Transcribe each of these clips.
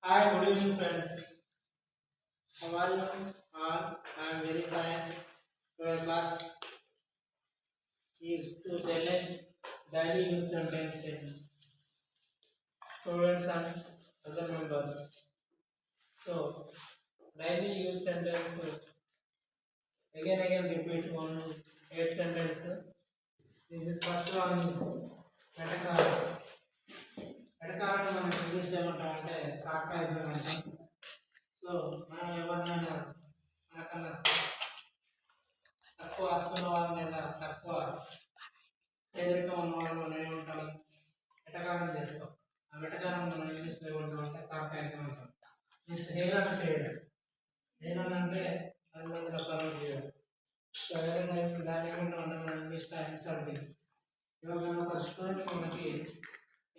Hi, good evening, friends. How are you? All I am very fine. Your class is to tell daily use sentence in students and other members. So, daily use sentence again repeat one 8 sentence. This is first one is Kataka. Kataka మనం English లో ఏమంటామంటే సార్కాయిజం అంటాం. So మనం ఎవరినైనా మనకన్నా తక్కువ ఆస్తున్న వాళ్ళ మీద తక్కువ పేదరికం ఉన్న వాళ్ళు మనం ఏమంటాం వెటకారం చేస్తాం. ఆ వెటకారం మనం ఇంగ్లీష్లో ఏమంటామంటే సార్కాయిజం అంటాం. నెక్స్ట్ హేళన చేయడం. హేళన అంటే 10 మంది రకాలు చేయడం. సో ఏదైనా దాన్ని ఏమంటామంటే మనం ఇంగ్లీష్లో ఇన్సల్టింగ్. ఇవాళ ఒక స్టూడెంట్ మనకి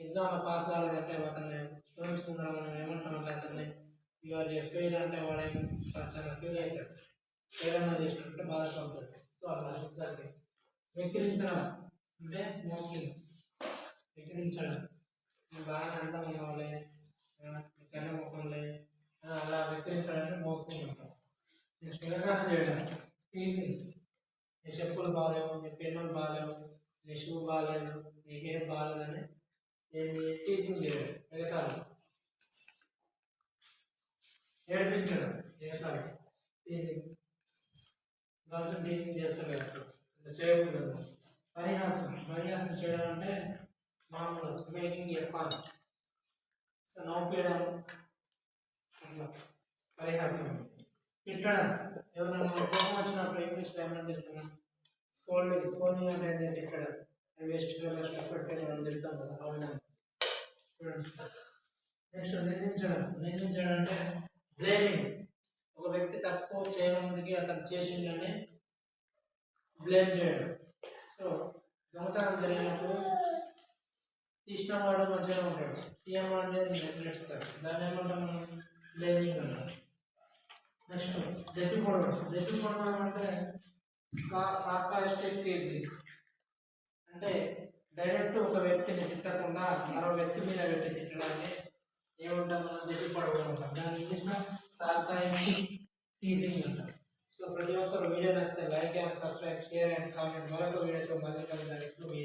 ఎగ్జామ్లో పాస్ అవ్వాలంటే అతన్ని స్టూడెంట్స్ ముందర మనం ఏమంటామంటే అతన్ని ఇవాళ ఫెయిల్ అంటే వాడే చాలా ఫీల్ అవుతాడు. ఏదైనా చేసినట్టు బాధపడతాడు. సో అలా ఒకసారి వెక్కిరించడం అంటే మోకింగ్. వెక్కిరించడం నువ్వు బాగా అంతం కావాలి కళ్ళ ముఖంలే అలా వెక్కిరించడానికి మోకింగ్ ఉంటాం. నెక్స్ట్ ఎగతాళి చేయడం టీజింగ్. నీ చెప్పులు బాగాలేవు, నీ పెన్నులు బాగాలేవు, నీ షూ బాగాలేదు, నీ హెయిర్ బాగాలేదని టీజింగ్ చేయడం ఎగతాళి. ఏడిపించడం ఎగతాళి టీజింగ్. గర్ల్స్ టీజింగ్ చేస్తారు కదా చేయకూడదు. పరిహాసం చేయడం అంటే మామూలు మేకింగ్ ఏ ఫన్. సో నవ్వుపేయడం అట్లా పరిహాసం. తిట్టడం ఎవరైనా కోపం వచ్చినప్పుడు ఇంగ్లీష్లో ఏమైనా తిట్టడం స్కోల్డింగ్ అంటే తిట్టడం. వేస్ట్ పెట్టి మనం తిడతాం కదా అవునా. నెక్స్ట్ నిందించడం అంటే బ్లేమింగ్. ఒక వ్యక్తి తక్కువ చేయడానికి అతను చేసిందని బ్లేమ్ చేయడం. సో దొంగతనం జరిగినప్పుడు తీసిన వాడు మంచిగా ఉంటాడు, తీయవాడు నెట్టుతాడు. దాన్ని ఏమంటాం మనం బ్లేమింగ్ అంటాం. నెక్స్ట్ దెప్పిపోవడం అంటే సార్కాస్టిక్ టీజింగ్. అంటే డైరెక్ట్ ఒక వ్యక్తిని తిట్టకుండా మరో వ్యక్తి మీద వ్యక్తి తిట్టడాన్ని ఏమంటాం మనం దెప్పిపోవడం అంటాం. దాని ఇంగ్లీష్లో సార్కాస్టిక్ టీజింగ్ అంటాం. సో ప్రతి ఒక్కరు వీడియో నచ్చితే like and subscribe, share and comment. మరొక వీడియోతో మళ్ళీ కలుద్దాం. ఇప్పుడు మీ